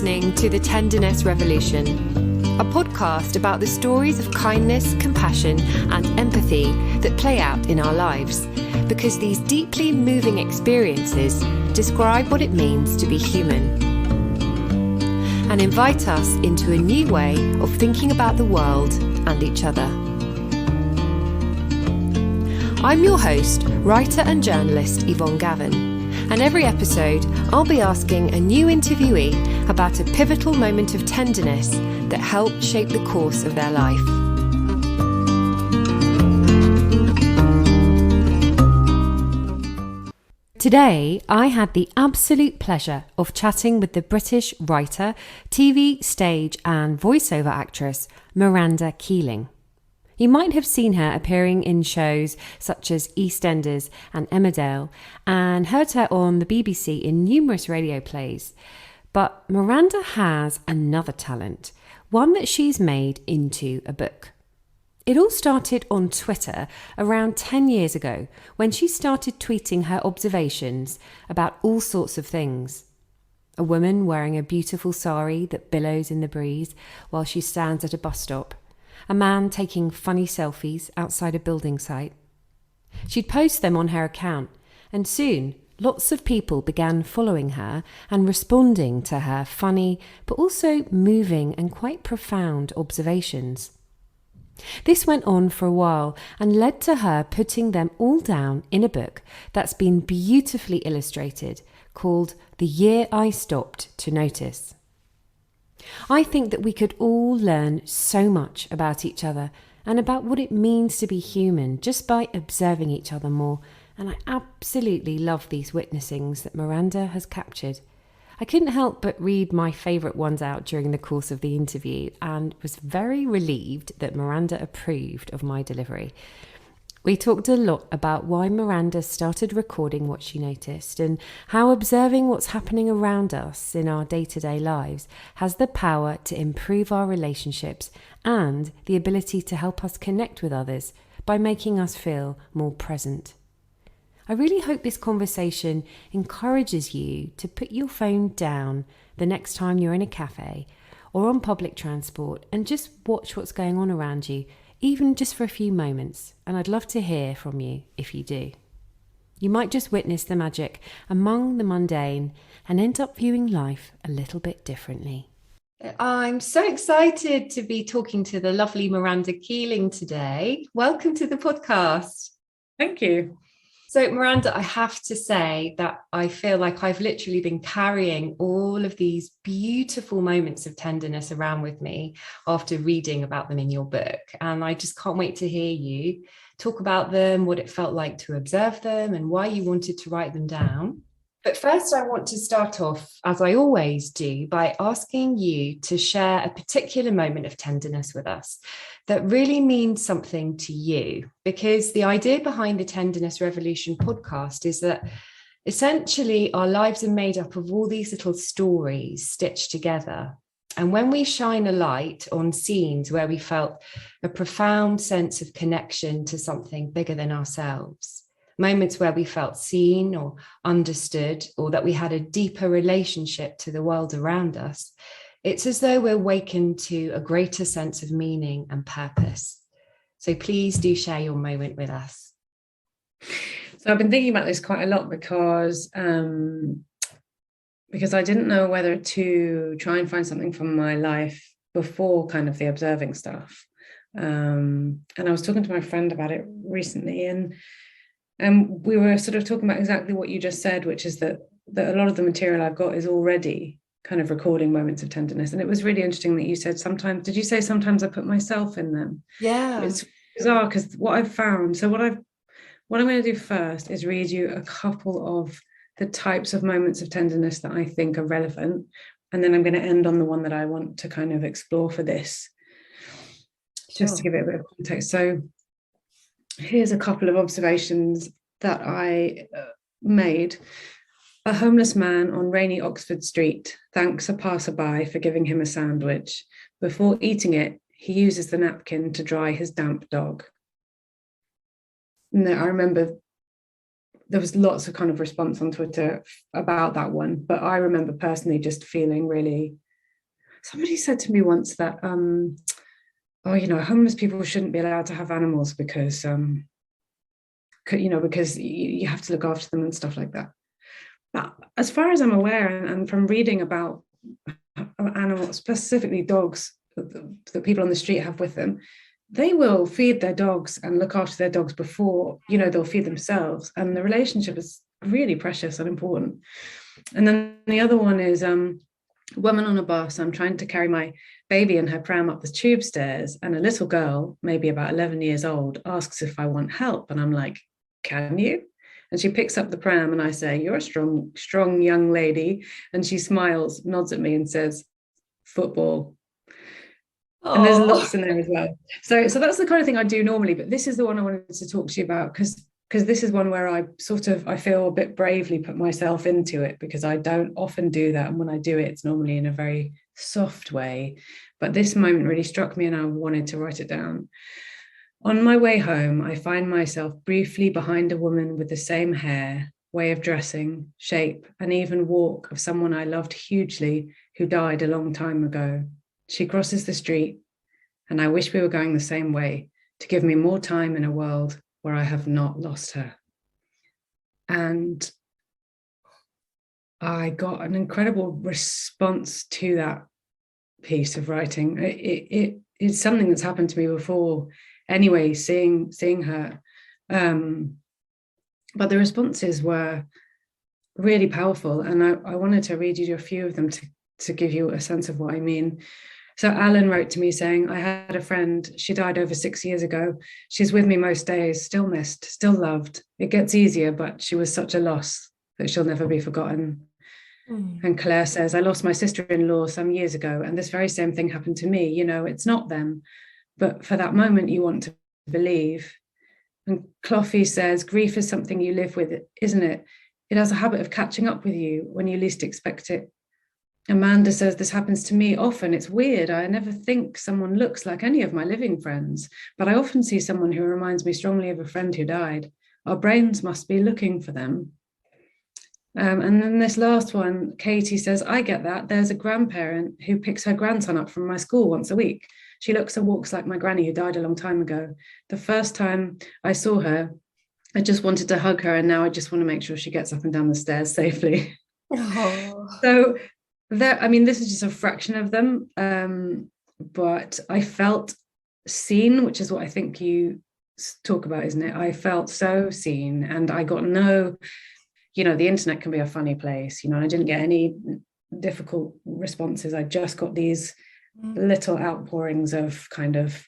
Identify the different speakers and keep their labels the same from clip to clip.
Speaker 1: listening to The Tenderness Revolution, a podcast about the stories of kindness, compassion, and empathy that play out in our lives, because these deeply moving experiences describe what it means to be human and invite us into a new way of thinking about the world and each other. I'm your host, writer and journalist Yvonne Gavin. And every episode, I'll be asking a new interviewee about a pivotal moment of tenderness that helped shape the course of their life. Today, I had the absolute pleasure of chatting with the British writer, TV, stage and voiceover actress Miranda Keeling. You might have seen her appearing in shows such as EastEnders and Emmerdale, and heard her on the BBC in numerous radio plays. But Miranda has another talent, one that she's made into a book. It all started on Twitter around 10 years ago, when she started tweeting her observations about all sorts of things. A woman wearing a beautiful sari that billows in the breeze while she stands at a bus stop. A man taking funny selfies outside a building site. She'd post them on her account, and soon lots of people began following her and responding to her funny but also moving and quite profound observations. This went on for a while and led to her putting them all down in a book that's been beautifully illustrated, called The Year I Stopped to Notice. I think that we could all learn so much about each other and about what it means to be human just by observing each other more, and I absolutely love these witnessings that Miranda has captured. I couldn't help but read my favourite ones out during the course of the interview and was very relieved that Miranda approved of my delivery. We talked a lot about why Miranda started recording what she noticed and how observing what's happening around us in our day-to-day lives has the power to improve our relationships and the ability to help us connect with others by making us feel more present. I really hope this conversation encourages you to put your phone down the next time you're in a cafe or on public transport and just watch what's going on around you, even just for a few moments, and I'd love to hear from you if you do. You might just witness the magic among the mundane and end up viewing life a little bit differently. I'm so excited to be talking to the lovely Miranda Keeling today. Welcome to the podcast.
Speaker 2: Thank you.
Speaker 1: So Miranda, I have to say that I feel like I've literally been carrying all of these beautiful moments of tenderness around with me after reading about them in your book. And I just can't wait to hear you talk about them, what it felt like to observe them and why you wanted to write them down. But first, I want to start off, as I always do, by asking you to share a particular moment of tenderness with us that really means something to you. Because the idea behind the Tenderness Revolution podcast is that essentially our lives are made up of all these little stories stitched together. And when we shine a light on scenes where we felt a profound sense of connection to something bigger than ourselves, moments where we felt seen or understood, or that we had a deeper relationship to the world around us, it's as though we're awakened to a greater sense of meaning and purpose. So please do share your moment with us.
Speaker 2: So I've been thinking about this quite a lot because I didn't know whether to try and find something from my life before kind of the observing stuff. And I was talking to my friend about it recently, and we were sort of talking about exactly what you just said, which is that a lot of the material I've got is already kind of recording moments of tenderness. And it was really interesting that you said sometimes, did you say sometimes I put myself in them?
Speaker 1: Yeah.
Speaker 2: It's bizarre because what I've found, so what I'm going to do first is read you a couple of the types of moments of tenderness that I think are relevant. And then I'm going to end on the one that I want to kind of explore for this, just to give it a bit of context. So here's a couple of observations that I made. A homeless man on rainy Oxford Street thanks a passerby for giving him a sandwich. Before eating it, he uses the napkin to dry his damp dog. No, I remember there was lots of kind of response on Twitter about that one, but I remember personally just feeling really somebody said to me once that oh, homeless people shouldn't be allowed to have animals because because you have to look after them and stuff like that. But as far as I'm aware, and from reading about animals, specifically dogs that people on the street have with them, they will feed their dogs and look after their dogs before, they'll feed themselves. And the relationship is really precious and important. And then the other one is woman on a bus. I'm trying to carry my baby in her pram up the tube stairs, and a little girl, maybe about 11 years old, asks if I want help. And I'm like, can you? And she picks up the pram, and I say, you're a strong young lady. And she smiles, nods at me and says, football. And there's lots in there as well. So that's the kind of thing I do normally, but this is the one I wanted to talk to you about because this is one where I feel a bit bravely put myself into it, because I don't often do that. And when I do it, it's normally in a very soft way. But this moment really struck me and I wanted to write it down. On my way home, I find myself briefly behind a woman with the same hair, way of dressing, shape, and even walk of someone I loved hugely who died a long time ago. She crosses the street, and I wish we were going the same way to give me more time in a world where I have not lost her. And I got an incredible response to that piece of writing. It's something that's happened to me before anyway, seeing her. But the responses were really powerful. And I wanted to read you a few of them to give you a sense of what I mean. So Alan wrote to me saying, I had a friend, she died over 6 years ago. She's with me most days, still missed, still loved. It gets easier, but she was such a loss that she'll never be forgotten. And Claire says, I lost my sister-in-law some years ago, and this very same thing happened to me. It's not them, but for that moment you want to believe. And Cloffy says, grief is something you live with, isn't it? It has a habit of catching up with you when you least expect it. Amanda says, this happens to me often. It's weird. I never think someone looks like any of my living friends, but I often see someone who reminds me strongly of a friend who died. Our brains must be looking for them. And then this last one, Katie says, I get that. There's a grandparent who picks her grandson up from my school once a week. She looks and walks like my granny who died a long time ago. The first time I saw her, I just wanted to hug her, and now I just want to make sure she gets up and down the stairs safely. So this is just a fraction of them, but I felt seen, which is what I think you talk about, isn't it? I felt so seen, and I got the internet can be a funny place, and I didn't get any difficult responses. I just got these little outpourings of kind of,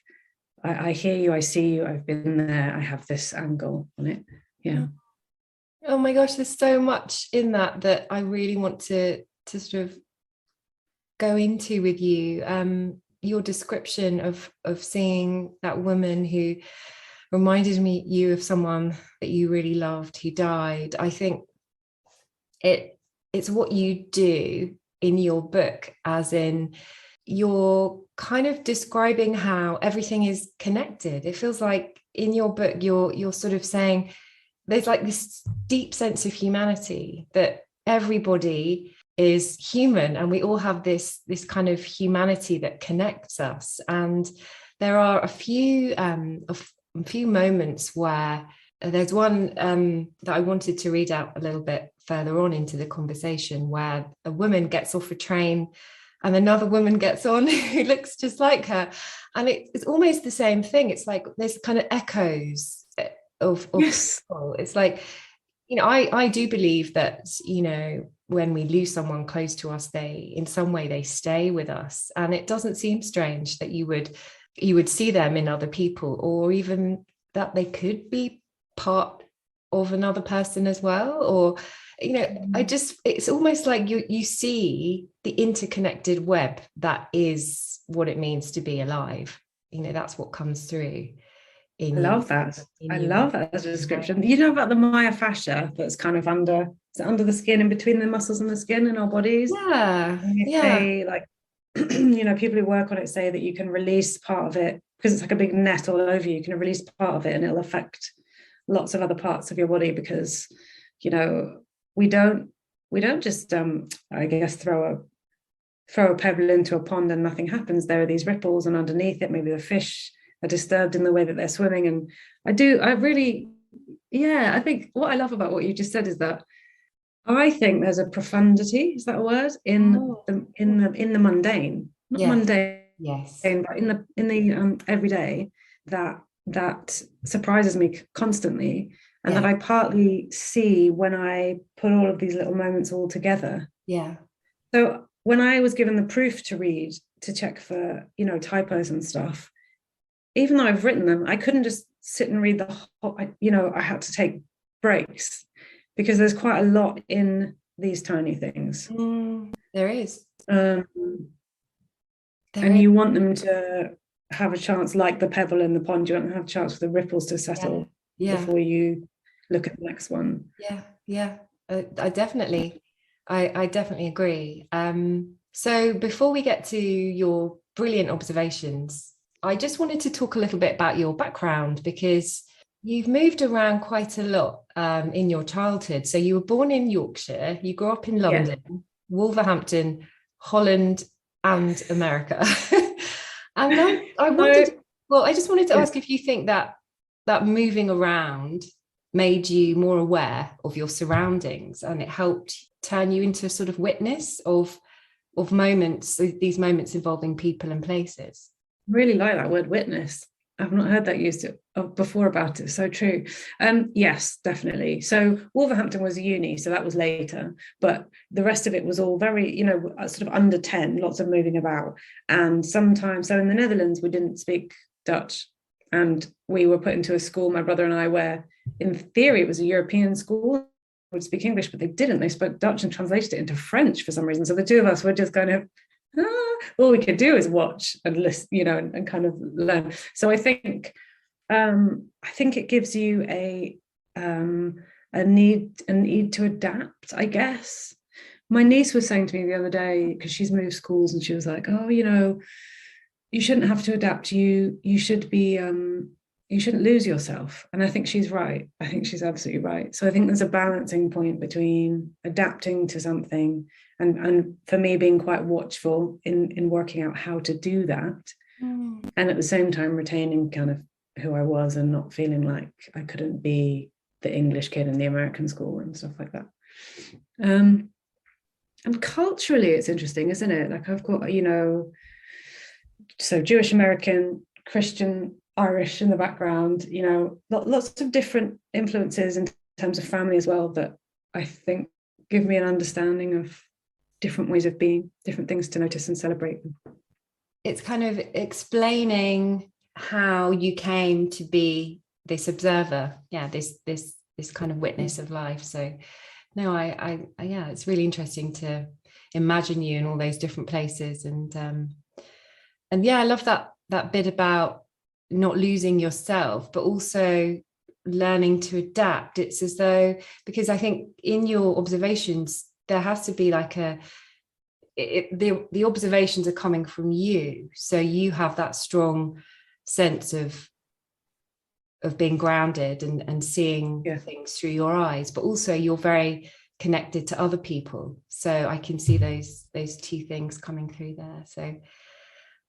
Speaker 2: I hear you, I see you, I've been there, I have this angle on it. Yeah.
Speaker 3: Oh my gosh, there's so much in that I really want to sort of go into with you. Your description of seeing that woman who reminded you of someone that you really loved who died. I think it's what you do in your book, as in you're kind of describing how everything is connected. It feels like in your book you're sort of saying there's like this deep sense of humanity, that everybody is human and we all have this kind of humanity that connects us. And there are a few moments where there's one that I wanted to read out a little bit further on into the conversation, where a woman gets off a train and another woman gets on who looks just like her, and it's almost the same thing. It's like there's kind of echoes of
Speaker 2: yes.
Speaker 3: people. It's like, I do believe that, when we lose someone close to us, they in some way they stay with us, and it doesn't seem strange that you would see them in other people, or even that they could be part of another person as well. Or it's almost like you see the interconnected web that is what it means to be alive. That's what comes through.
Speaker 2: I love that as a description. You know about the myofascia that's kind of under the skin, in between the muscles and the skin in our bodies? Say, like, people who work on it say that you can release part of it because it's like a big net all over you. You can release part of it and it'll affect lots of other parts of your body, because we don't just I guess throw throw a pebble into a pond and nothing happens. There are these ripples, and underneath it, maybe the fish are disturbed in the way that they're swimming. And I think what I love about what you just said is that I think there's a profundity, is that a word, in the mundane, not mundane,
Speaker 3: Yes.
Speaker 2: but in the everyday, that surprises me constantly, and that I partly see when I put all of these little moments all together.
Speaker 3: Yeah.
Speaker 2: So when I was given the proof to read, to check for, typos and stuff, even though I've written them, I couldn't just sit and read the whole, I had to take breaks, because there's quite a lot in these tiny things.
Speaker 3: There is.
Speaker 2: And you want them to have a chance, like the pebble in the pond, you want them to have a chance for the ripples to settle before you look at the next one.
Speaker 3: Yeah. I definitely agree. So before we get to your brilliant observations, I just wanted to talk a little bit about your background, because you've moved around quite a lot in your childhood. So you were born in Yorkshire, you grew up in London, Wolverhampton, Holland, and America. And I just wanted to ask if you think that moving around made you more aware of your surroundings, and it helped turn you into a sort of witness of moments, these moments involving people and places.
Speaker 2: Really like that word, witness. I've not heard that used before about it. So true. Yes, definitely. So Wolverhampton was a uni, so that was later. But the rest of it was all very, sort of under 10, lots of moving about. And sometimes, so in the Netherlands, we didn't speak Dutch. And we were put into a school, my brother and I, where in theory it was a European school, would speak English, but they didn't. They spoke Dutch and translated it into French for some reason. So the two of us were just kind of, all we could do is watch and listen, and kind of learn. So I think it gives you a need to adapt, I guess. My niece was saying to me the other day, because she's moved schools, and she was like, oh, you shouldn't have to adapt. You should be you shouldn't lose yourself. And I think she's right. I think she's absolutely right. So I think there's a balancing point between adapting to something and for me being quite watchful in working out how to do that, and at the same time retaining kind of who I was and not feeling like I couldn't be the English kid in the American school and stuff like that. And culturally it's interesting, isn't it? Like I've got, so Jewish American, Christian, Irish in the background, lots of different influences in terms of family as well, that I think give me an understanding of different ways of being, different things to notice and celebrate.
Speaker 3: It's kind of explaining how you came to be this observer, this kind of witness of life. So no, I it's really interesting to imagine you in all those different places, and I love that bit about not losing yourself, but also learning to adapt. It's as though, because I think in your observations there has to be like the observations are coming from you, so you have that strong sense of being grounded and seeing things through your eyes, but also you're very connected to other people, so I can see those two things coming through there.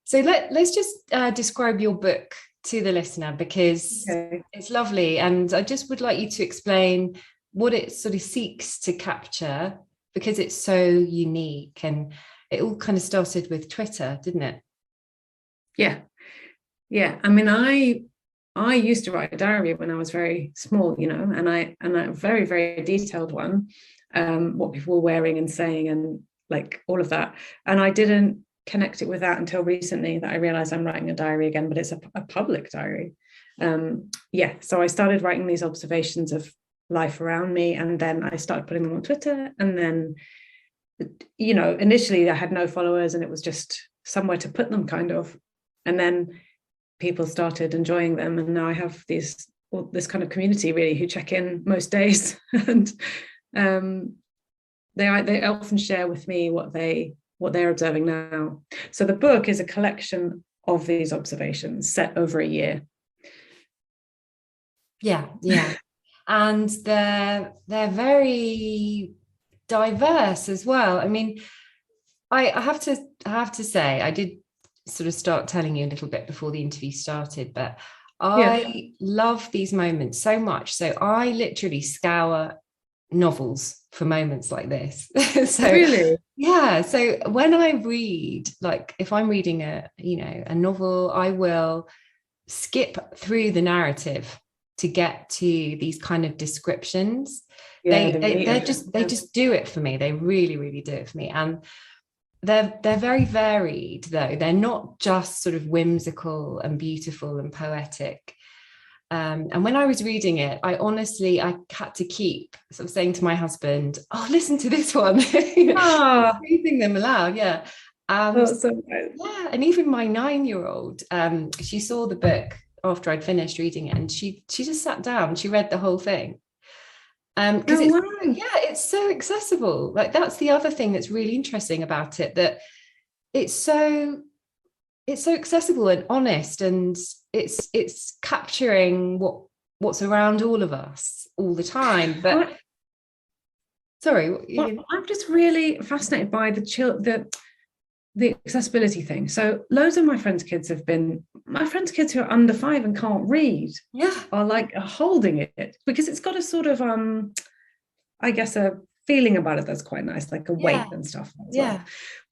Speaker 3: So let's just describe your book to the listener, because it's lovely, and I just would like you to explain what it sort of seeks to capture, because it's so unique, and it all kind of started with Twitter, didn't it?
Speaker 2: Yeah. I mean, I used to write a diary when I was very small, and a very, very detailed one, what people were wearing and saying and like all of that. And I didn't connect it with that until recently, that I realized I'm writing a diary again, but it's a public diary. So I started writing these observations of life around me, and then I started putting them on Twitter, and then initially I had no followers and it was just somewhere to put them, kind of, and then people started enjoying them, and now I have this kind of community really who check in most days, and they often share with me what they're observing now. So the book is a collection of these observations set over a year.
Speaker 3: Yeah. And they're very diverse as well. I mean, I have to say, I did sort of start telling you a little bit before the interview started, but
Speaker 2: Yeah.
Speaker 3: I love these moments so much. So I literally scour novels for moments like this. So
Speaker 2: Really?
Speaker 3: yeah, so when I read, like if I'm reading a novel, I will skip through the narrative to get to these kind of descriptions.
Speaker 2: Yeah, the
Speaker 3: They just do it for me. They really, really do it for me. And they're very varied, though. They're not just sort of whimsical and beautiful and poetic. And when I was reading it, I had to keep sort of saying to my husband, "Oh, listen to this one," reading them aloud. Yeah. And
Speaker 2: that's so nice.
Speaker 3: yeah, and even my 9-year-old, she saw the book after I'd finished reading it, and she just sat down. She read the whole thing. Because
Speaker 2: Oh, wow.
Speaker 3: it's so accessible. Like that's the other thing that's really interesting about it, that it's so accessible and honest, and it's capturing what's around all of us all the time. But sorry,
Speaker 2: I'm just really fascinated by the accessibility thing. So loads of my friends' kids who are under 5 and can't read, are like holding it, because it's got a sort of I guess a feeling about it that's quite nice, like a weight and stuff as well.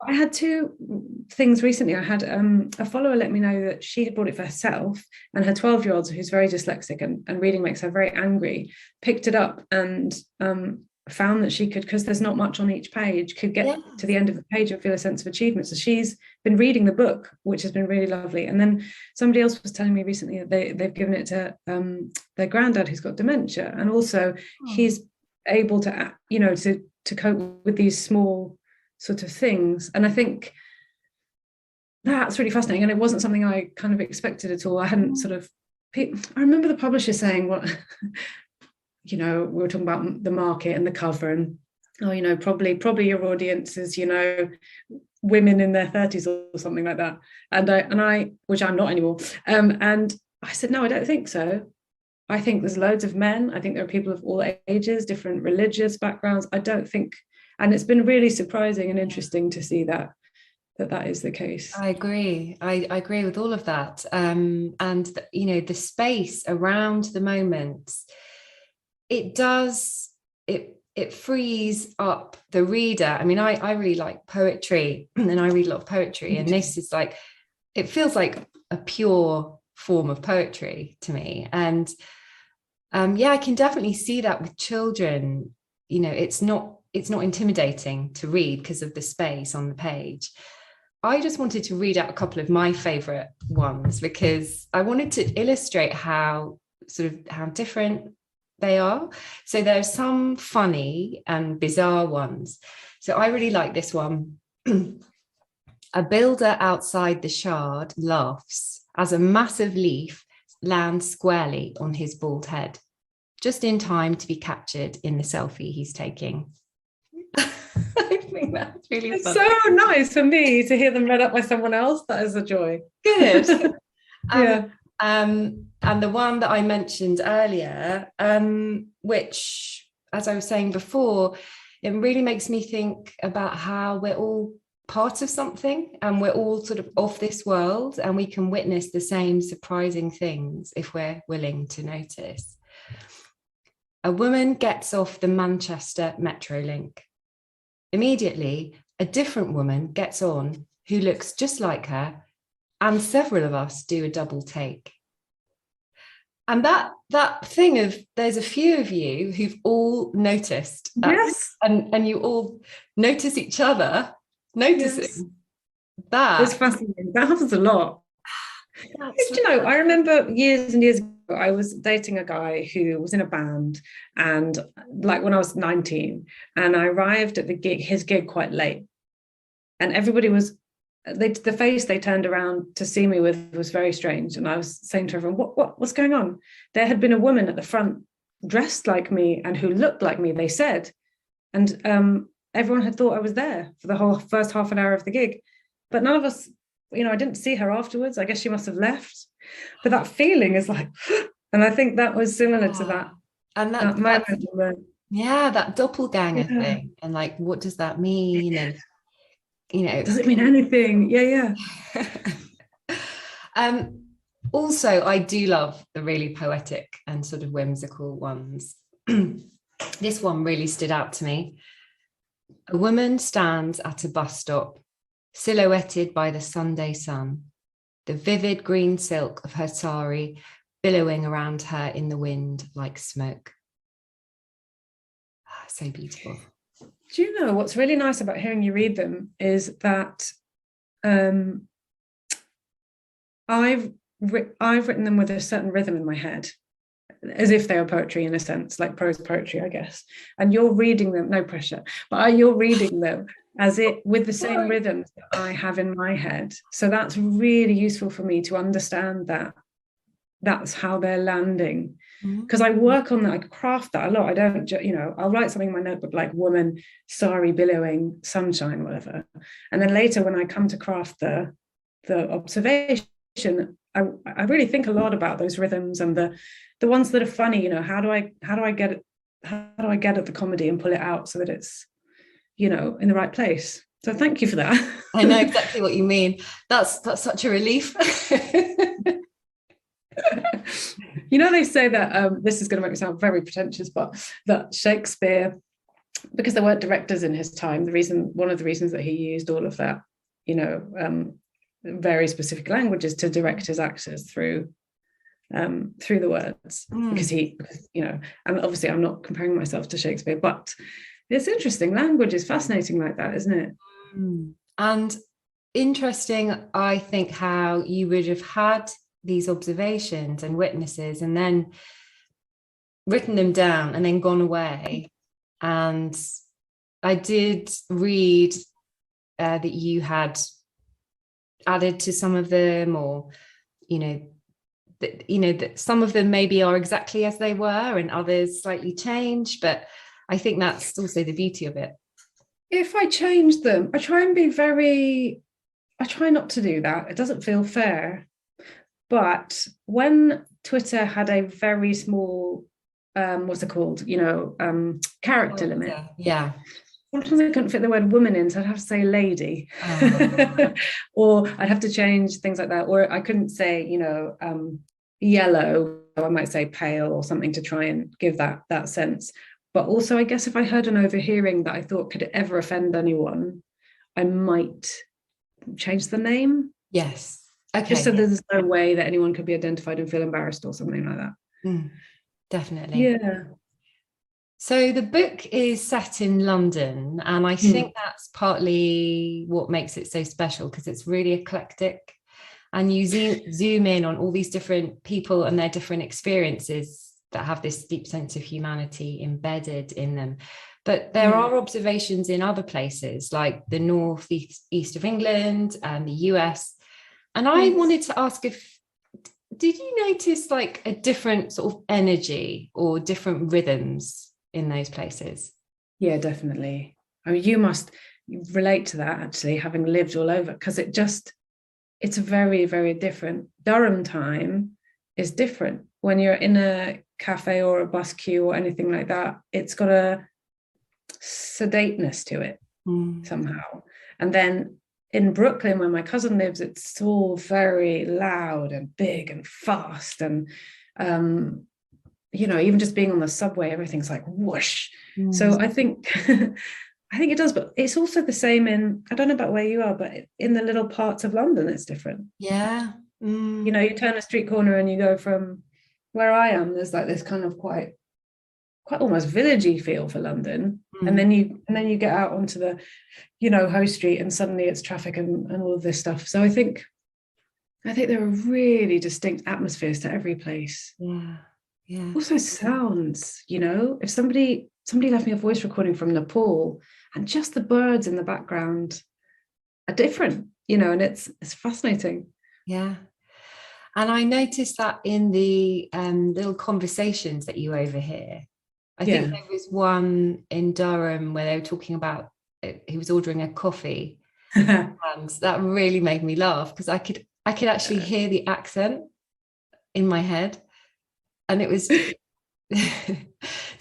Speaker 2: I had 2 things recently. I had a follower let me know that she had bought it for herself, and her 12-year-old, who's very dyslexic and reading makes her very angry, picked it up and found that she could, because there's not much on each page, could get to the end of the page and feel a sense of achievement. So she's been reading the book, which has been really lovely. And then somebody else was telling me recently that they've given it to their granddad who's got dementia, and also he's able to to cope with these small sort of things. And I think that's really fascinating, and it wasn't something I kind of expected at all. I hadn't sort of, I remember the publisher saying, well, we were talking about the market and the cover, and probably your audience is women in their 30s or something like that, and I which I'm not anymore, and I said, no, I don't think so. I think there's loads of men. I think there are people of all ages, different religious backgrounds. I don't think, and it's been really surprising and interesting to see that is the case.
Speaker 3: I agree. I agree with all of that. And the space around the moments, it frees up the reader. I mean, I really like poetry, and I read a lot of poetry, and this is like, it feels like a pure form of poetry to me. And I can definitely see that with children. It's not intimidating to read because of the space on the page. I just wanted to read out a couple of my favorite ones, because I wanted to illustrate how different they are. So there's some funny and bizarre ones. So I really like this one. A builder outside the Shard laughs as a massive leaf lands squarely on his bald head, just in time to be captured in the selfie he's taking. I think that's really
Speaker 2: It's
Speaker 3: fun.
Speaker 2: so nice for me to hear them read up by someone else. That is a joy.
Speaker 3: Good.
Speaker 2: Yeah.
Speaker 3: And the one that I mentioned earlier, which, as I was saying before, it really makes me think about how we're all part of something, and we're all sort of this world, and we can witness the same surprising things if we're willing to notice. A woman gets off the Manchester Metrolink. Immediately, a different woman gets on who looks just like her, and several of us do a double take. And that thing of, there's a few of you who've all noticed.
Speaker 2: Yes.
Speaker 3: And you all notice each other noticing.
Speaker 2: Yes.
Speaker 3: That.
Speaker 2: It's fascinating. That happens a lot. I remember years and years ago, I was dating a guy who was in a band, and like when I was 19, and I arrived at his gig quite late, and everybody was, the face they turned around to see me with was very strange. And I was saying to everyone, what's going on? There had been a woman at the front dressed like me and who looked like me, they said. And everyone had thought I was there for the whole first half an hour of the gig. But none of us, I didn't see her afterwards. I guess she must have left. But that feeling is like, and I think that was similar to that.
Speaker 3: And
Speaker 2: that moment.
Speaker 3: That doppelganger thing. And like, what does that mean? And you know,
Speaker 2: does it mean anything? Yeah.
Speaker 3: Also, I do love the really poetic and sort of whimsical ones. This one really stood out to me. A woman stands at a bus stop, silhouetted by the Sunday sun, the vivid green silk of her sari billowing around her in the wind like smoke. So beautiful.
Speaker 2: Do you know what's really nice about hearing you read them is that I've written them with a certain rhythm in my head, as if they were poetry in a sense, like prose poetry, I guess. And you're reading them, no pressure, but you're reading them as it with the same rhythms that I have in my head. So that's really useful for me to understand that that's how they're landing. Because I work on that, I craft that a lot. I don't, I'll write something in my notebook like woman, sari billowing, sunshine, whatever. And then later when I come to craft the observation, I really think a lot about those rhythms and the ones that are funny. How do I get at the comedy and pull it out so that it's in the right place. So thank you for that.
Speaker 3: I know exactly what you mean. That's such a relief.
Speaker 2: They say that this is going to make me sound very pretentious, but that Shakespeare, because there weren't directors in his time, one of the reasons that he used all of that very specific languages to direct his actors through the words, because and obviously I'm not comparing myself to Shakespeare, but it's interesting. Language is fascinating like that, isn't it?
Speaker 3: And interesting, I think, how you would have had these observations and witnesses and then written them down and then gone away. And I did read that you had added to some of them, or that some of them maybe are exactly as they were and others slightly changed, but I think that's also the beauty of it.
Speaker 2: If I change them, I try not to do that. It doesn't feel fair. But when Twitter had a very small, what's it called? Character limit.
Speaker 3: Yeah.
Speaker 2: Sometimes I couldn't fit the word woman in, so I'd have to say lady. Or I'd have to change things like that. Or I couldn't say, yellow. I might say pale or something to try and give that sense. But also, I guess if I heard an overhearing that I thought could ever offend anyone, I might change the name.
Speaker 3: Yes. Okay.
Speaker 2: Just so there's no way that anyone could be identified and feel embarrassed or something like that.
Speaker 3: Definitely.
Speaker 2: Yeah.
Speaker 3: So the book is set in London, and I think that's partly what makes it so special, because it's really eclectic, and you zoom in on all these different people and their different experiences that have this deep sense of humanity embedded in them. But there are observations in other places, like the northeast of England and the US. And I wanted to ask, did you notice like a different sort of energy or different rhythms in those places?
Speaker 2: Yeah, definitely. I mean, you must relate to that, actually, having lived all over, because it's very, very different. Durham time is different. When you're in a cafe or a bus queue or anything like that, it's got a sedateness to it somehow. And then in Brooklyn, where my cousin lives, it's all very loud and big and fast. And, even just being on the subway, everything's like whoosh. So I think it does, but it's also the same I don't know about where you are, but in the little parts of London, it's different.
Speaker 3: Yeah.
Speaker 2: You turn a street corner and you go from where I am, there's like this kind of quite almost villagey feel for London. And then you get out onto the, High Street, and suddenly it's traffic and all of this stuff. So I think there are really distinct atmospheres to every place.
Speaker 3: Yeah.
Speaker 2: Also sounds, if somebody left me a voice recording from Nepal, and just the birds in the background are different, and it's fascinating.
Speaker 3: Yeah. And I noticed that in the little conversations that you overhear. I think there was one in Durham where they were talking about he was ordering a coffee. And that really made me laugh, because I could actually hear the accent in my head. And it was
Speaker 2: it's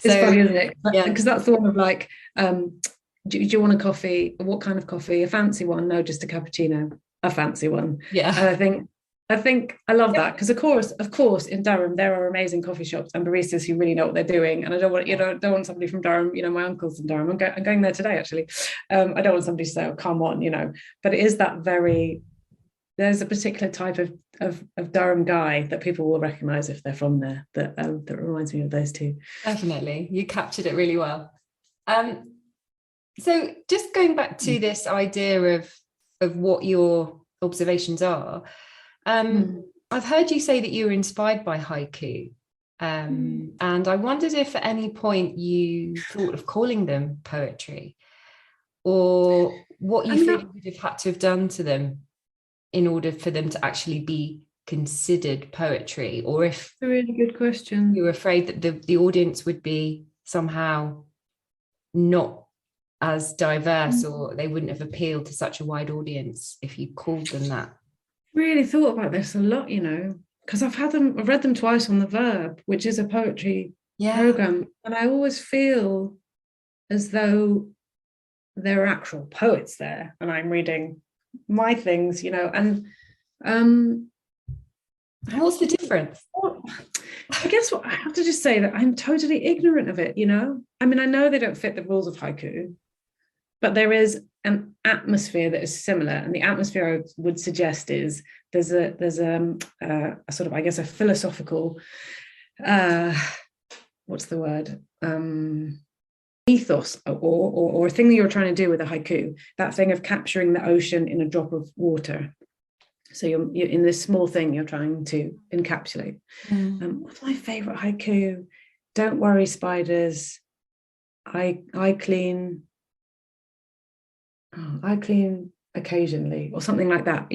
Speaker 2: funny, isn't it? Because that's the one of like do you want a coffee? What kind of coffee? A fancy one? No, just a cappuccino. A fancy one.
Speaker 3: Yeah.
Speaker 2: And I think I love that, because of course, in Durham there are amazing coffee shops and baristas who really know what they're doing. And I don't want, don't want somebody from Durham. My uncle's in Durham. I'm going there today actually. I don't want somebody to say, "Oh, come on," But it is that there's a particular type of Durham guy that people will recognise if they're from there. That reminds me of those two.
Speaker 3: Definitely, you captured it really well. So just going back to this idea of what your observations are. I've heard you say that you were inspired by haiku, and I wondered if at any point you thought of calling them poetry, or what you feel you would have had to have done to them in order for them to actually be considered poetry, or if
Speaker 2: a really good question.
Speaker 3: You were afraid that the audience would be somehow not as diverse, or they wouldn't have appealed to such a wide audience if you called them that.
Speaker 2: Really thought about this a lot, because I've read them twice on The Verb, which is a poetry program, and I always feel as though there are actual poets there, and I'm reading my things, and
Speaker 3: what's the difference?
Speaker 2: I guess what I have to just say that I'm totally ignorant of it. I mean, I know they don't fit the rules of haiku, but there is an atmosphere that is similar, and the atmosphere I would suggest is there's a sort of, I guess, a philosophical what's the word, ethos, or a thing that you're trying to do with a haiku, that thing of capturing the ocean in a drop of water. So you're in this small thing you're trying to encapsulate. What's my favorite haiku? Don't worry, spiders. I clean occasionally, or something like that.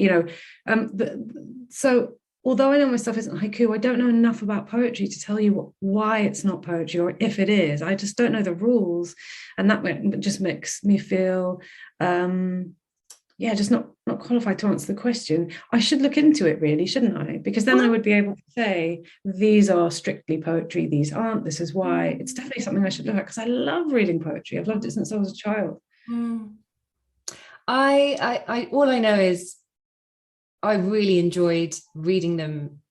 Speaker 2: So although I know my stuff isn't haiku, I don't know enough about poetry to tell you why it's not poetry, or if it is. I just don't know the rules, and that just makes me feel just not qualified to answer the question. I should look into it, really, shouldn't I? Because then I would be able to say, these are strictly poetry, these aren't, this is why. It's definitely something I should look at, because I love reading poetry. I've loved it since I was a child.
Speaker 3: I all I know is I really enjoyed reading them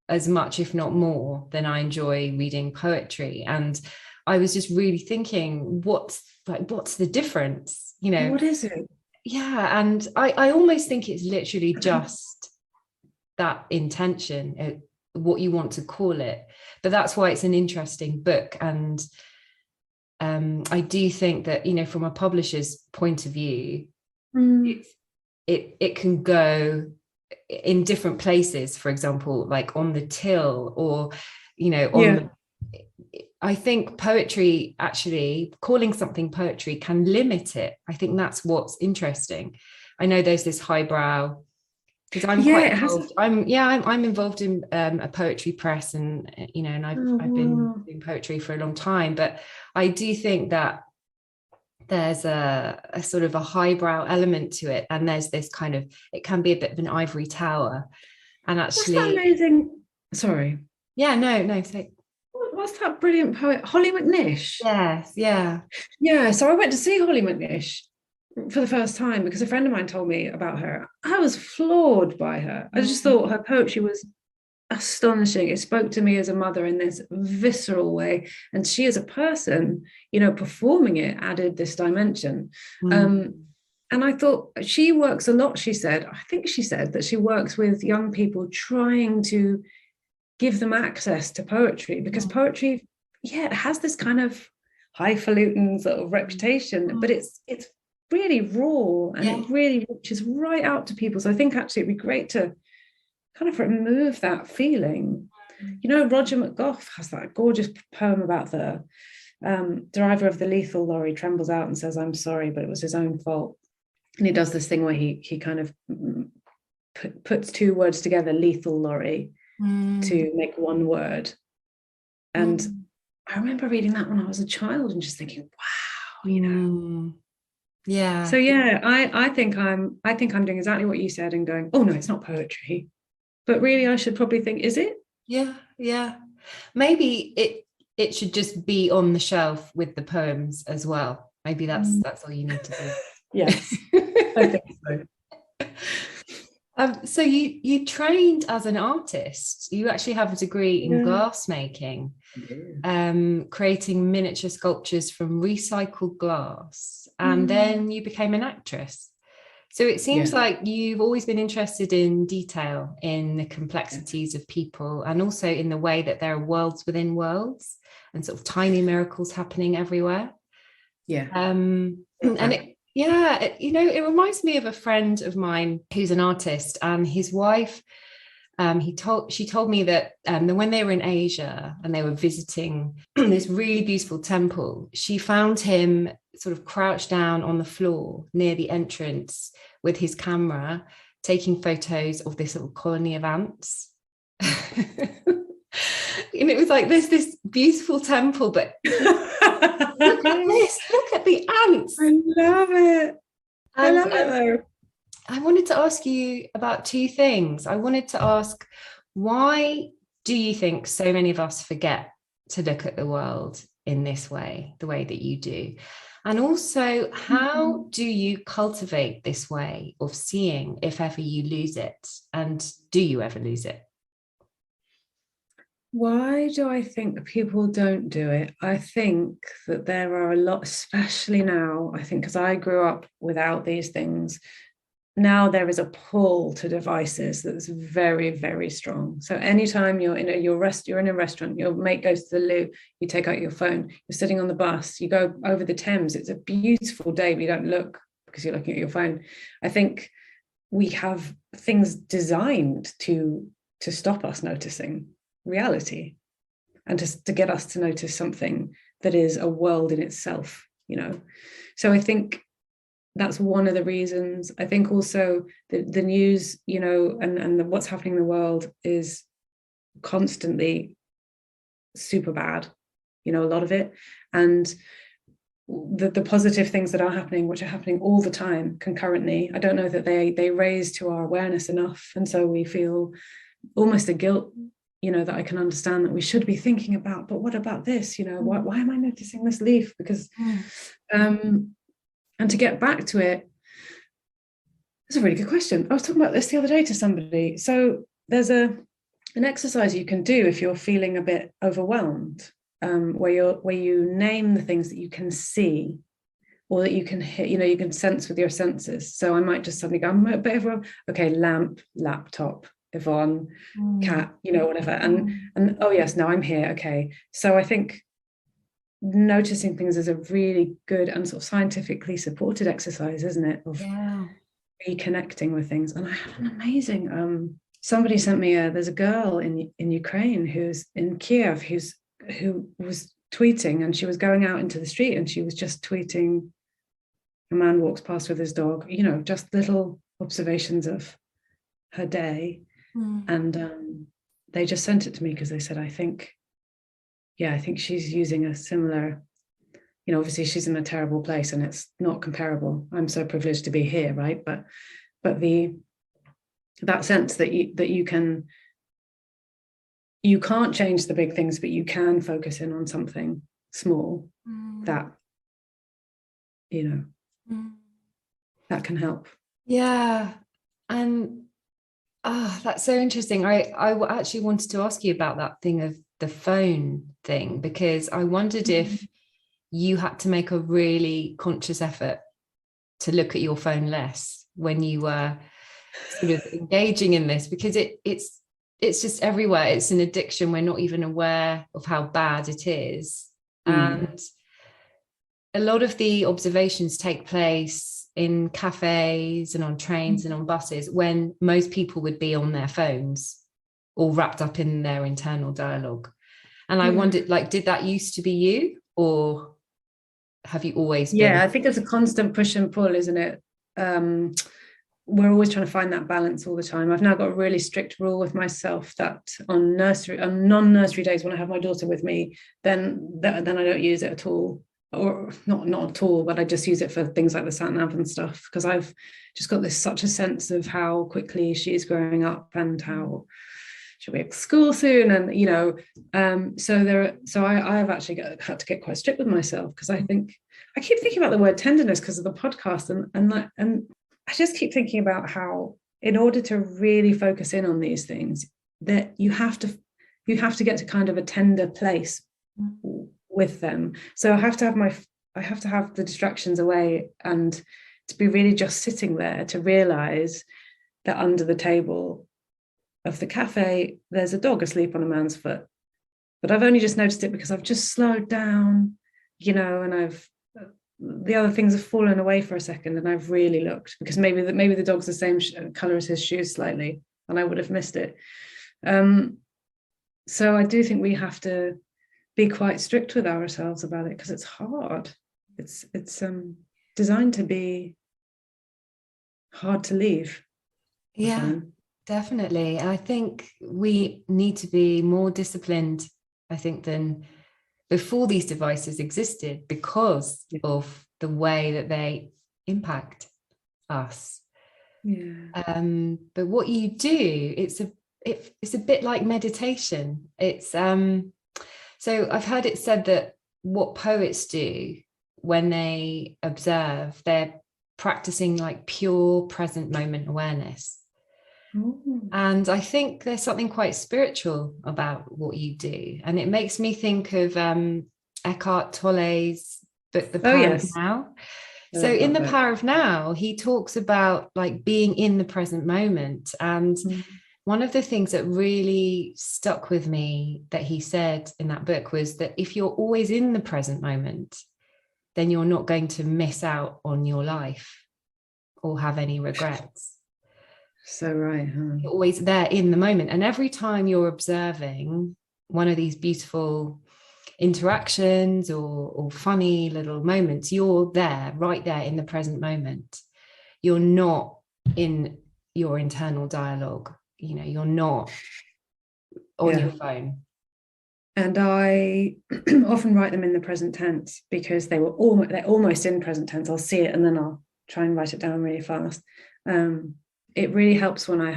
Speaker 3: as much, if not more, than I enjoy reading poetry. And I was just really thinking, what's the difference?
Speaker 2: What is it?
Speaker 3: Yeah, and I almost think it's literally just that intention, what you want to call it. But that's why it's an interesting book. And I do think that, from a publisher's point of view, it can go in different places. For example, like on the till, or I think poetry, actually calling something poetry, can limit it. I think that's what's interesting. I know there's this highbrow, because I'm quite involved. I'm involved in a poetry press, and and I've been doing poetry for a long time. But I do think that there's a sort of a highbrow element to it, and there's this kind of, it can be a bit of an ivory tower. And actually,
Speaker 2: what's that amazing? Sorry.
Speaker 3: Yeah, no. So,
Speaker 2: what's that brilliant poet, Holly McNish?
Speaker 3: Yes, yeah.
Speaker 2: So I went to see Holly McNish for the first time because a friend of mine told me about her. I was floored by her. I just thought her poetry was astonishing. It spoke to me as a mother in this visceral way, and she as a person, performing it, added this dimension. And I thought she works a lot. I think she said that she works with young people, trying to give them access to poetry, because poetry, it has this kind of highfalutin sort of reputation, but it's really raw, and it really reaches right out to people. So I think actually it'd be great to kind of remove that feeling. Roger McGough has that gorgeous poem about the driver of the lethal lorry trembles out and says, "I'm sorry, but it was his own fault." And he does this thing where he kind of puts two words together, lethal lorry, to make one word. And I remember reading that when I was a child and just thinking, wow,
Speaker 3: Yeah.
Speaker 2: So I think I'm doing exactly what you said and going, oh no, it's not poetry. But really I should probably think, is it?
Speaker 3: Yeah. Maybe it should just be on the shelf with the poems as well. Maybe that's all you need to do.
Speaker 2: Yes, I think so.
Speaker 3: So you trained as an artist. You actually have a degree in glassmaking, creating miniature sculptures from recycled glass, and then you became an actress. So it seems like you've always been interested in detail, in the complexities of people, and also in the way that there are worlds within worlds and sort of tiny miracles happening everywhere. And it reminds me of a friend of mine who's an artist, and his wife, she told me that when they were in Asia and they were visiting this really beautiful temple, she found him sort of crouched down on the floor near the entrance with his camera, taking photos of this little colony of ants. And it was like, there's this beautiful temple, but look at this, look at the ants.
Speaker 2: I love it. I love it though.
Speaker 3: I wanted to ask you about two things. I wanted to ask, why do you think so many of us forget to look at the world in this way, the way that you do? And also, how do you cultivate this way of seeing if ever you lose it? And do you ever lose it?
Speaker 2: Why do I think people don't do it? I think that there are a lot, especially now, I think because I grew up without these things. Now there is a pull to devices that's very, very strong. So anytime you're in a restaurant, your mate goes to the loo, you take out your phone, you're sitting on the bus, you go over the Thames, it's a beautiful day, but you don't look because you're looking at your phone. I think we have things designed to stop us noticing reality and to get us to notice something that is a world in itself, So I think that's one of the reasons. I think also the news, and what's happening in the world is constantly super bad, a lot of it. And the positive things that are happening, which are happening all the time concurrently, I don't know that they raise to our awareness enough. And so we feel almost a guilt, that I can understand that we should be thinking about, but what about this? Why am I noticing this leaf? Because and to get back to it, that's a really good question. I was talking about this the other day to somebody. So there's an exercise you can do if you're feeling a bit overwhelmed, where you name the things that you can see or that you can hit, you can sense with your senses. So I might just suddenly go, I'm a bit overwhelmed. Okay, lamp, laptop, Yvonne, cat, whatever. And oh yes, no, I'm here. Okay. So I think noticing things is a really good and sort of scientifically supported exercise, isn't it? Of reconnecting with things. And I had an amazing, somebody sent me there's a girl in Ukraine who's in Kiev who was tweeting, and she was going out into the street and she was just tweeting, a man walks past with his dog, just little observations of her day. And they just sent it to me because they said, I think she's using a similar, obviously she's in a terrible place and it's not comparable. I'm so privileged to be here, right? But that sense that you can't change the big things, but you can focus in on something small that, that can help.
Speaker 3: Yeah. And that's so interesting. I actually wanted to ask you about that thing of the phone thing, because I wondered if you had to make a really conscious effort to look at your phone less when you were sort of engaging in this, because it's just everywhere. It's an addiction. We're not even aware of how bad it is. And a lot of the observations take place in cafes and on trains and on buses when most people would be on their phones, all wrapped up in their internal dialogue. And I wondered, did that used to be you, or have you always been?
Speaker 2: Yeah, I think it's a constant push and pull, isn't it? We're always trying to find that balance all the time. I've now got a really strict rule with myself that on non-nursery days, when I have my daughter with me, then I don't use it at all. Or not at all, but I just use it for things like the sat nav and stuff, because I've just got such a sense of how quickly she's growing up and how she'll be at school soon, and I've actually had to get quite strict with myself, because I keep thinking about the word tenderness because of the podcast, and I just keep thinking about how, in order to really focus in on these things, that you have to get to kind of a tender place with them. So I have to have the distractions away, and to be really just sitting there to realize that under the table of the cafe there's a dog asleep on a man's foot, but I've only just noticed it because I've just slowed down, and the other things have fallen away for a second, and I've really looked, because maybe the dog's the same color as his shoes slightly, and I would have missed it. So I do think we have to be quite strict with ourselves about it, because it's hard. It's designed to be hard to leave.
Speaker 3: Yeah, definitely. I think we need to be more disciplined, I think, than before these devices existed, because of the way that they impact us. But what you do, it's a bit like meditation. It's so I've heard it said that what poets do when they observe, they're practicing like pure present moment awareness. And I think there's something quite spiritual about what you do. And it makes me think of Eckhart Tolle's book, The Power of Now. So in The Power of Now, he talks about like being in the present moment. And one of the things that really stuck with me that he said in that book was that if you're always in the present moment, then you're not going to miss out on your life or have any regrets.
Speaker 2: So right, huh?
Speaker 3: You're always there in the moment. And every time you're observing one of these beautiful interactions or funny little moments, you're there, right there in the present moment. You're not in your internal dialogue. You're not on your phone.
Speaker 2: And I often write them in the present tense, because they're almost in present tense. I'll see it and then I'll try and write it down really fast. It really helps when I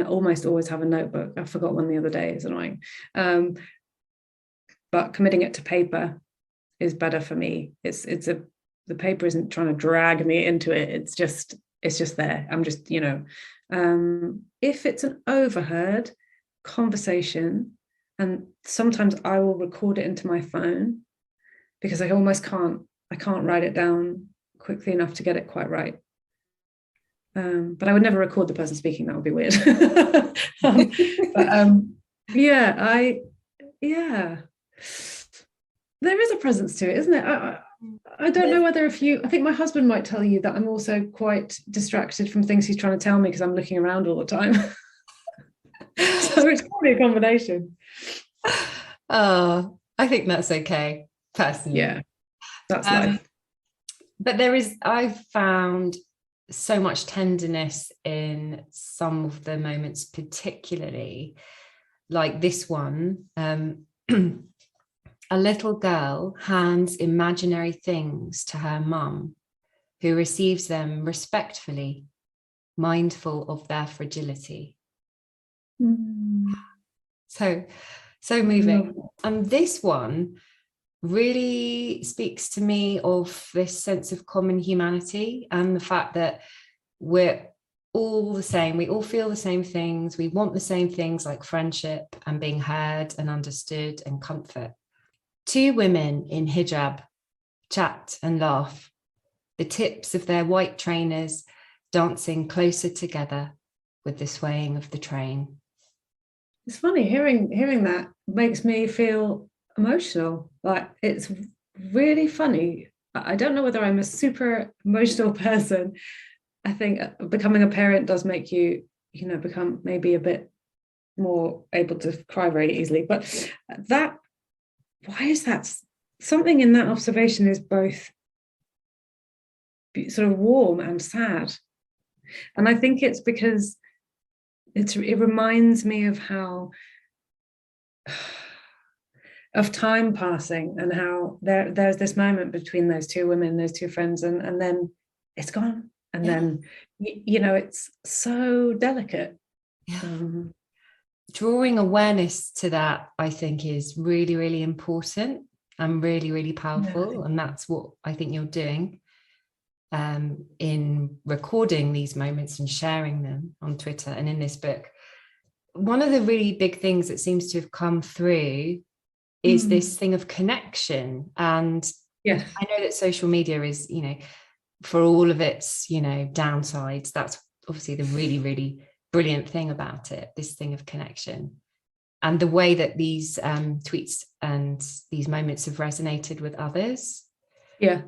Speaker 2: almost always have a notebook. I forgot one the other day. It's annoying. But committing it to paper is better for me. The paper isn't trying to drag me into it. It's just there. I'm just, if it's an overheard conversation, and sometimes I will record it into my phone, because I can't write it down quickly enough to get it quite right. But I would never record the person speaking. That would be weird. There is a presence to it, isn't it? I don't know whether I think my husband might tell you that I'm also quite distracted from things he's trying to tell me, because I'm looking around all the time. So it's probably a combination.
Speaker 3: Oh, I think that's okay, personally.
Speaker 2: Yeah, that's life.
Speaker 3: But I've found so much tenderness in some of the moments, particularly like this one. A little girl hands imaginary things to her mum, who receives them respectfully, mindful of their fragility. So moving. And this one really speaks to me of this sense of common humanity, and the fact that we're all the same. We all feel the same things. We want the same things, like friendship and being heard and understood and comfort. Two women in hijab chat and laugh, the tips of their white trainers dancing closer together with the swaying of the train.
Speaker 2: It's funny, hearing that makes me feel emotional. Like, it's really funny. I don't know whether I'm a super emotional person. I think becoming a parent does make you, become maybe a bit more able to cry very easily. But why is that? Something in that observation is both sort of warm and sad. And I think it's because it reminds me of how of time passing, and how there's this moment between those two women, those two friends, and then it's gone. And then, it's so delicate.
Speaker 3: Yeah. drawing awareness to that, I think, is really, really important and really, really powerful. And that's what I think you're doing in recording these moments and sharing them on Twitter and in this book. One of the really big things that seems to have come through is this thing of connection. And
Speaker 2: yes,
Speaker 3: I know that social media is, you know, for all of its, you know, downsides, that's obviously the really, really brilliant thing about it, this thing of connection. And the way that these tweets and these moments have resonated with others.
Speaker 2: Yeah.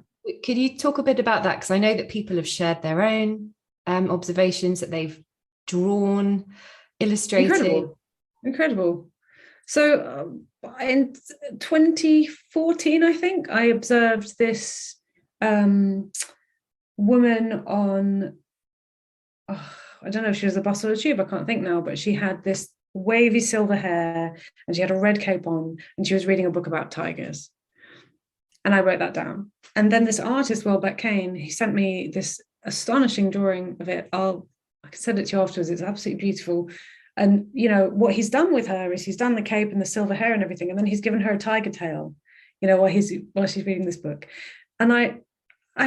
Speaker 3: Could you talk a bit about that? Because I know that people have shared their own observations that they've drawn, illustrated.
Speaker 2: Incredible. So in 2014, I think, I observed this woman on, I don't know if she was a bus or a tube, I can't think now, but she had this wavy silver hair and she had a red cape on and she was reading a book about tigers. And I wrote that down. And then this artist, Welbeck Kane, he sent me this astonishing drawing of it. I can send it to you afterwards. It's absolutely beautiful. And, you know, what he's done with her is he's done the cape and the silver hair and everything. And then he's given her a tiger tail, you know, while she's reading this book. And I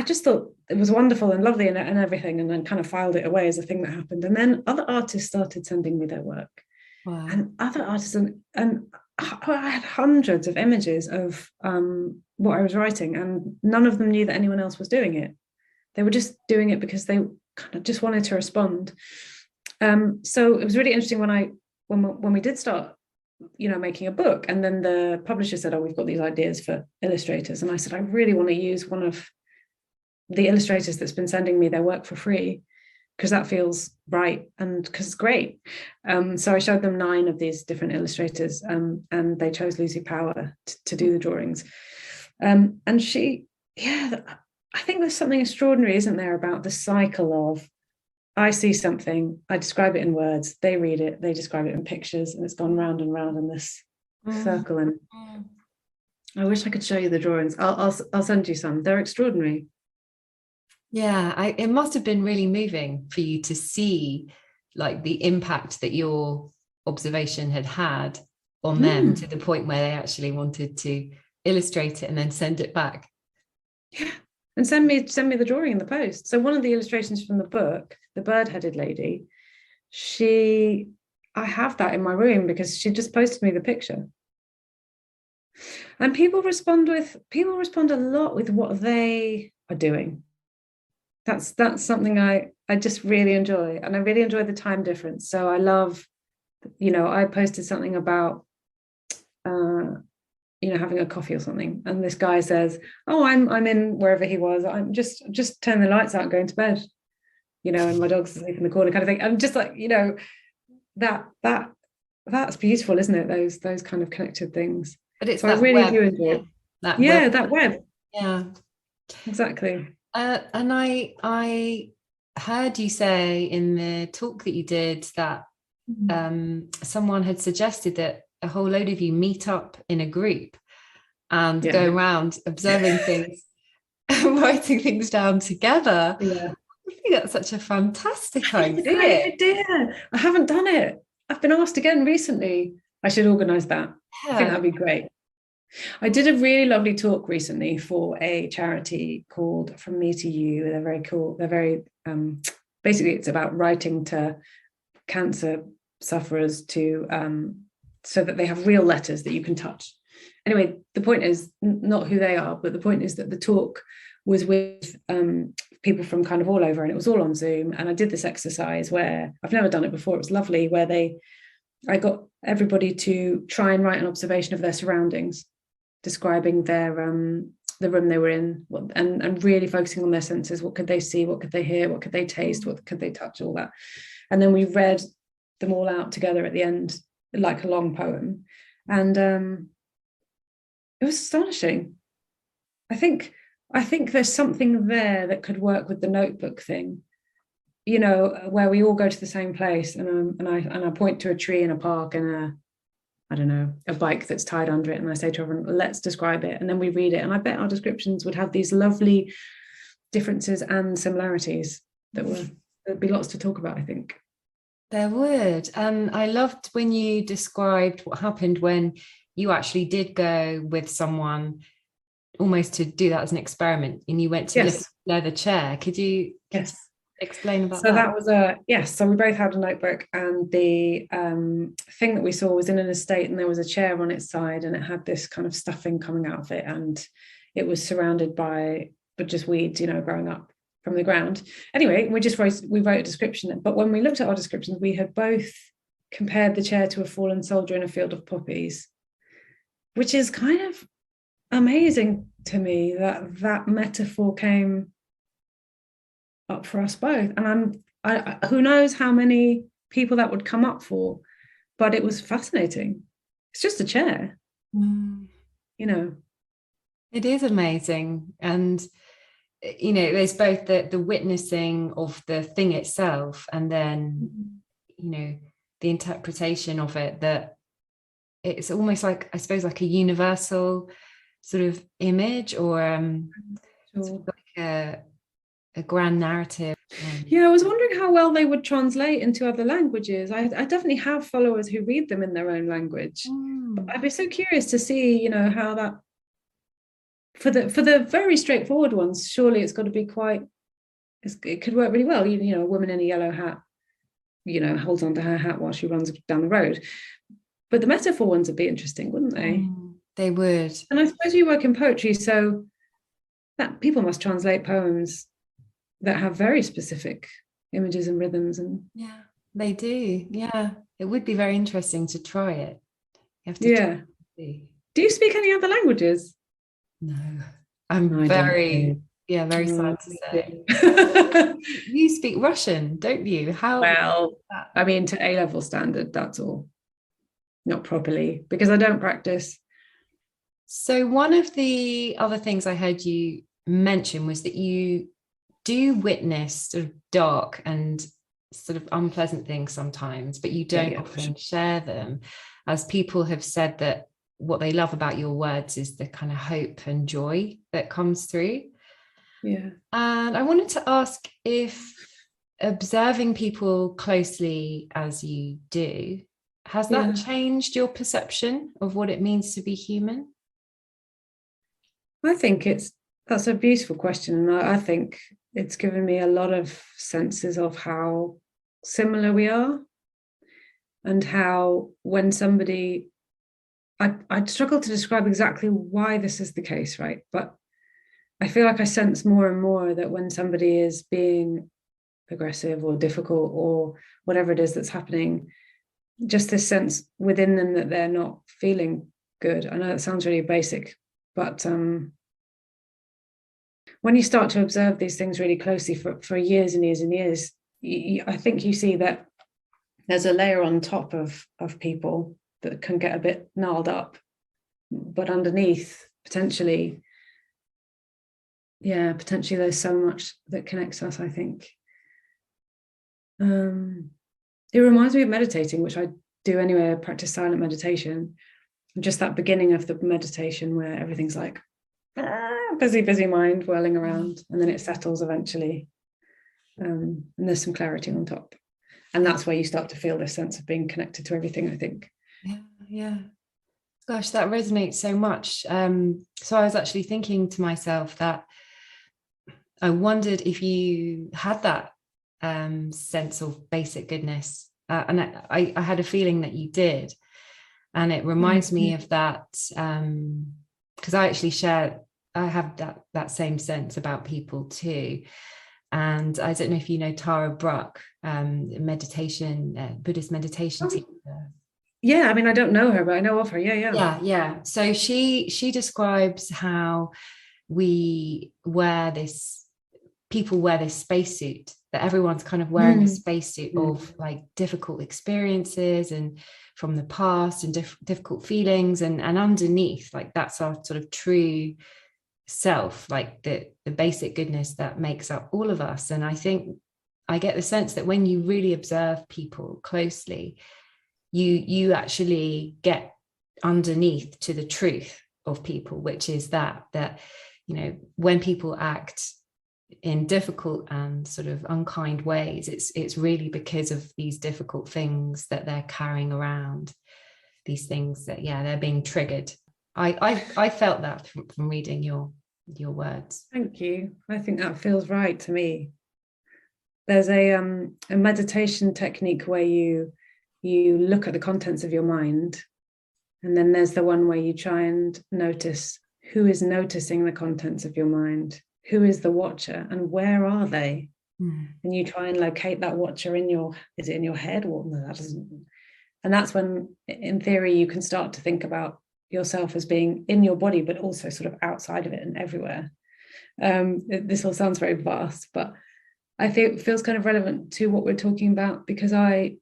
Speaker 2: just thought it was wonderful and lovely and everything. And then kind of filed it away as a thing that happened. And then other artists started sending me their work.
Speaker 3: Wow.
Speaker 2: And other artists, and I had hundreds of images of what I was writing, and none of them knew that anyone else was doing it. They were just doing it because they kind of just wanted to respond. So it was really interesting when we did start, you know, making a book, and then the publisher said, "Oh, we've got these ideas for illustrators," and I said, "I really want to use one of the illustrators that's been sending me their work for free, because that feels right and because it's great." So I showed them 9 of these different illustrators, and they chose Lucy Power to do the drawings. And she, I think there's something extraordinary, isn't there, about the cycle of, I see something, I describe it in words, they read it, they describe it in pictures, and it's gone round and round in this circle. And I wish I could show you the drawings. I'll send you some. They're extraordinary.
Speaker 3: Yeah, it must have been really moving for you to see like the impact that your observation had on them, to the point where they actually wanted to illustrate it and then send it back.
Speaker 2: Yeah, and send me the drawing in the post. So one of the illustrations from the book, the bird-headed lady, I have that in my room because she just posted me the picture. And people respond a lot with what they are doing. That's something I just really enjoy, and I really enjoy the time difference. So I love, you know, I posted something about you know, having a coffee or something, and this guy says, "Oh, I'm in wherever he was. I'm just turn the lights out and going to bed, you know, and my dog's asleep in the corner," kind of thing. I'm just like, you know, that's beautiful, isn't it? Those kind of connected things.
Speaker 3: But it's
Speaker 2: so I really do enjoy it.
Speaker 3: That
Speaker 2: web.
Speaker 3: Yeah,
Speaker 2: exactly.
Speaker 3: And I heard you say in the talk that you did that someone had suggested that a whole load of you meet up in a group and go around observing things and writing things down together.
Speaker 2: Yeah.
Speaker 3: I think that's such a fantastic idea.
Speaker 2: It's a great idea. I haven't done it. I've been asked again recently. I should organise that. I think that'd be great. I did a really lovely talk recently for a charity called From Me to You. They're very cool. They're very, basically it's about writing to cancer sufferers to, so that they have real letters that you can touch. Anyway, the point is not who they are, but the point is that the talk was with people from kind of all over, and it was all on Zoom. And I did this exercise where I've never done it before. It was lovely, where I got everybody to try and write an observation of their surroundings, describing their the room they were in, and really focusing on their senses. What could they see? What could they hear? What could they taste? What could they touch? All that. And then we read them all out together at the end, like a long poem. And it was astonishing. I think there's something there that could work with the notebook thing, you know, where we all go to the same place, and I point to a tree in a park and a bike that's tied under it, and I say to everyone, let's describe it, and then we read it. And I bet our descriptions would have these lovely differences and similarities there'd be lots to talk about, I think.
Speaker 3: There would. And I loved when you described what happened when you actually did go with someone almost to do that as an experiment, and you went to lift
Speaker 2: Yes.
Speaker 3: the leather chair. Could you
Speaker 2: Yes.
Speaker 3: explain about
Speaker 2: So
Speaker 3: that?
Speaker 2: that was yes. So we both had a notebook, and the thing that we saw was in an estate, and there was a chair on its side, and it had this kind of stuffing coming out of it, and it was surrounded by just weeds, growing up from the ground. Anyway, we wrote a description, but when we looked at our descriptions, we had both compared the chair to a fallen soldier in a field of poppies, which is kind of amazing to me that that metaphor came up for us both. And who knows how many people that would come up for, but it was fascinating. It's just a chair,
Speaker 3: It is amazing. And there's both the witnessing of the thing itself, and then the interpretation of it, that it's almost like, I suppose, like a universal sort of image, or sort of like a grand narrative.
Speaker 2: Yeah, I was wondering how well they would translate into other languages. I definitely have followers who read them in their own language. But I'd be so curious to see, how that, for the very straightforward ones, surely it's got to be it could work really well. A woman in a yellow hat, holds onto her hat while she runs down the road. But the metaphor ones would be interesting, wouldn't they?
Speaker 3: They would.
Speaker 2: And I suppose you work in poetry, so that people must translate poems that have very specific images and rhythms. And
Speaker 3: yeah, they do. Yeah, it would be very interesting to try it. You have to.
Speaker 2: Yeah. Do you speak any other languages?
Speaker 3: No, I'm very sad to say. You speak Russian, don't you? How
Speaker 2: well? I mean, to A-level standard, that's all. Not properly, because I don't practice.
Speaker 3: So one of the other things I heard you mention was that you do witness sort of dark and sort of unpleasant things sometimes, but you don't often share them, as people have said that what they love about your words is the kind of hope and joy that comes through.
Speaker 2: Yeah.
Speaker 3: And I wanted to ask if, observing people closely as you do, has that changed your perception of what it means to be human?
Speaker 2: I think that's a beautiful question. And I think it's given me a lot of senses of how similar we are, and how when somebody, I'd struggle to describe exactly why this is the case, right? But I feel like I sense more and more that when somebody is being aggressive or difficult or whatever it is that's happening, just this sense within them that they're not feeling good. I know that sounds really basic, but when you start to observe these things really closely for years and years and years, I think you see that there's a layer on top of people that can get a bit gnarled up, but underneath, potentially there's so much that connects us, I think. It reminds me of meditating, which I do anyway. I practice silent meditation. Just that beginning of the meditation where everything's like busy mind whirling around, and then it settles eventually, and there's some clarity on top, and that's where you start to feel this sense of being connected to everything, I think.
Speaker 3: Yeah Gosh, that resonates so much. So I was actually thinking to myself that I wondered if you had that sense of basic goodness, and I had a feeling that you did, and it reminds me of that, because I have that same sense about people too. And I don't know if you know Tara Brach, Buddhist meditation teacher.
Speaker 2: Yeah, I mean, I don't know her, but I know of her.
Speaker 3: Yeah. So she describes how people wear this spacesuit, that everyone's kind of wearing a spacesuit of like difficult experiences and from the past and difficult feelings, and underneath, like, that's our sort of true self, like the basic goodness that makes up all of us. And I think I get the sense that when you really observe people closely, you actually get underneath to the truth of people, which is that when people act in difficult and sort of unkind ways, it's really because of these difficult things that they're carrying around, these things that, yeah, they're being triggered. I felt that from reading your words.
Speaker 2: Thank you. I think that feels right to me. There's a meditation technique where you look at the contents of your mind, and then there's the one where you try and notice who is noticing the contents of your mind, who is the watcher, and where are they? And you try and locate that watcher is it in your head? Well, no, that doesn't. And that's when, in theory, you can start to think about yourself as being in your body, but also sort of outside of it and everywhere. This all sounds very vast, but I think it feels kind of relevant to what we're talking about, because I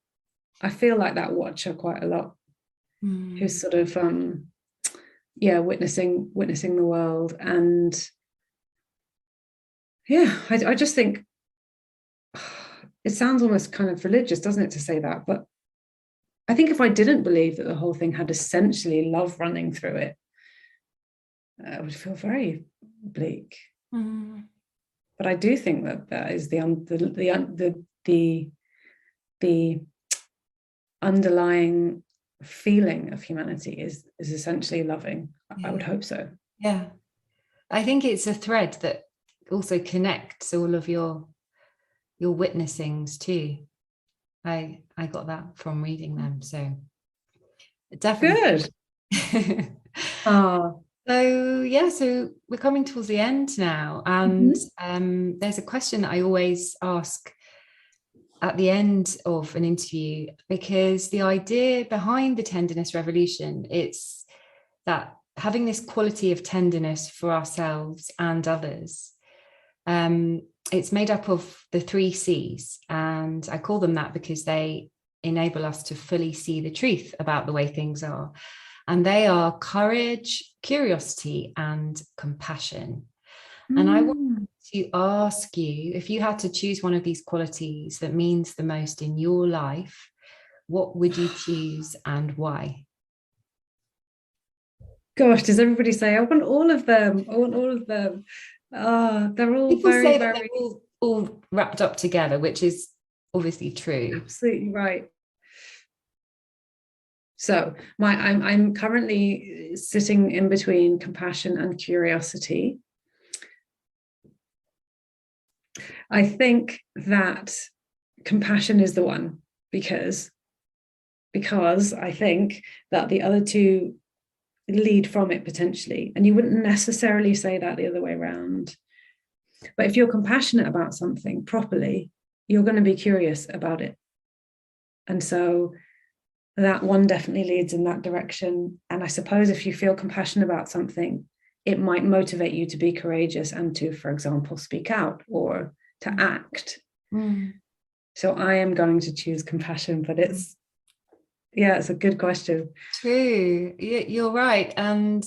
Speaker 2: feel like that watcher quite a lot, who's sort of witnessing the world. And yeah, I just think it sounds almost kind of religious, doesn't it, to say that? But I think if I didn't believe that the whole thing had essentially love running through it, I would feel very bleak. But I do think that is the underlying feeling of humanity is essentially loving. I would hope so.
Speaker 3: Yeah, I think it's a thread that also connects all of your witnessings too. I got that from reading them, so definitely
Speaker 2: good.
Speaker 3: So we're coming towards the end now, and there's a question that I always ask at the end of an interview, because the idea behind the Tenderness Revolution, it's that having this quality of tenderness for ourselves and others, it's made up of the 3 C's, and I call them that because they enable us to fully see the truth about the way things are. And they are courage, curiosity, and compassion. And I want to ask you, if you had to choose one of these qualities that means the most in your life, what would you choose and why?
Speaker 2: Gosh, does everybody say, I want all of them? I want all of them. They're all
Speaker 3: People
Speaker 2: very,
Speaker 3: say that
Speaker 2: very...
Speaker 3: they're all wrapped up together, which is obviously true.
Speaker 2: Absolutely right. So I'm currently sitting in between compassion and curiosity. I think that compassion is the one, because I think that the other 2 lead from it potentially, and you wouldn't necessarily say that the other way around. But if you're compassionate about something properly, you're going to be curious about it, and so that one definitely leads in that direction. And I suppose if you feel compassionate about something, it might motivate you to be courageous and to, for example, speak out or to act. So I am going to choose compassion, but it's a good question.
Speaker 3: True, you're right. And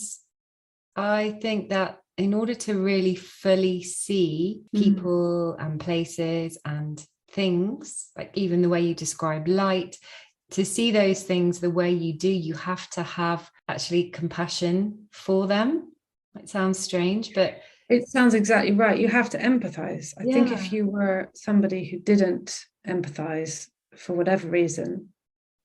Speaker 3: I think that in order to really fully see people and places and things, like even the way you describe light, to see those things the way you do, you have to have actually compassion for them. It sounds strange, but
Speaker 2: it sounds exactly right. You have to empathize. I think if you were somebody who didn't empathize for whatever reason,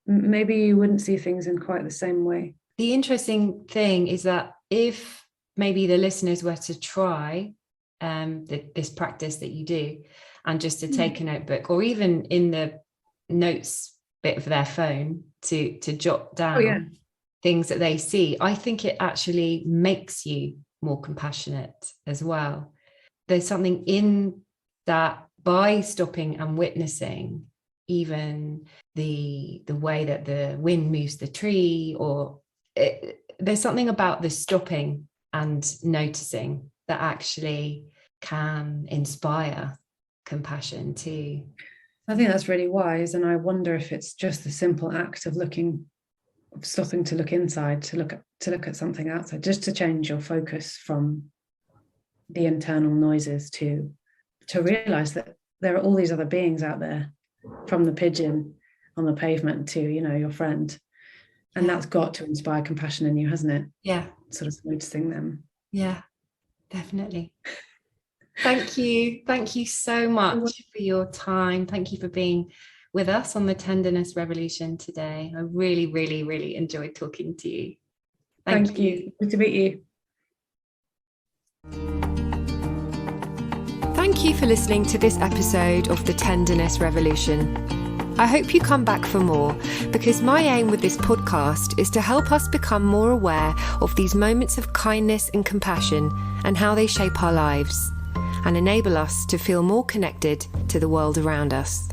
Speaker 2: maybe you wouldn't see things in quite the same way.
Speaker 3: The interesting thing is that if maybe the listeners were to try this practice that you do, and just to take a notebook, or even in the notes bit of their phone to jot down things that they see, I think it actually makes you more compassionate as well. There's something in that, by stopping and witnessing even the way that the wind moves the tree, or there's something about the stopping and noticing that actually can inspire compassion too.
Speaker 2: I think that's really wise, and I wonder if it's just the simple act of stopping to look inside, to look at something outside, just to change your focus from the internal noises to realize that there are all these other beings out there, from the pigeon on the pavement to, your friend, and that's got to inspire compassion in you, hasn't it?
Speaker 3: Yeah,
Speaker 2: sort of noticing them.
Speaker 3: Yeah, definitely. Thank you. Thank you so much for your time. Thank you for being with us on the Tenderness Revolution today. I really, really, really enjoyed talking to you.
Speaker 2: Thank you. Good to meet you.
Speaker 1: Thank you for listening to this episode of the Tenderness Revolution. I hope you come back for more, because my aim with this podcast is to help us become more aware of these moments of kindness and compassion and how they shape our lives, and enable us to feel more connected to the world around us.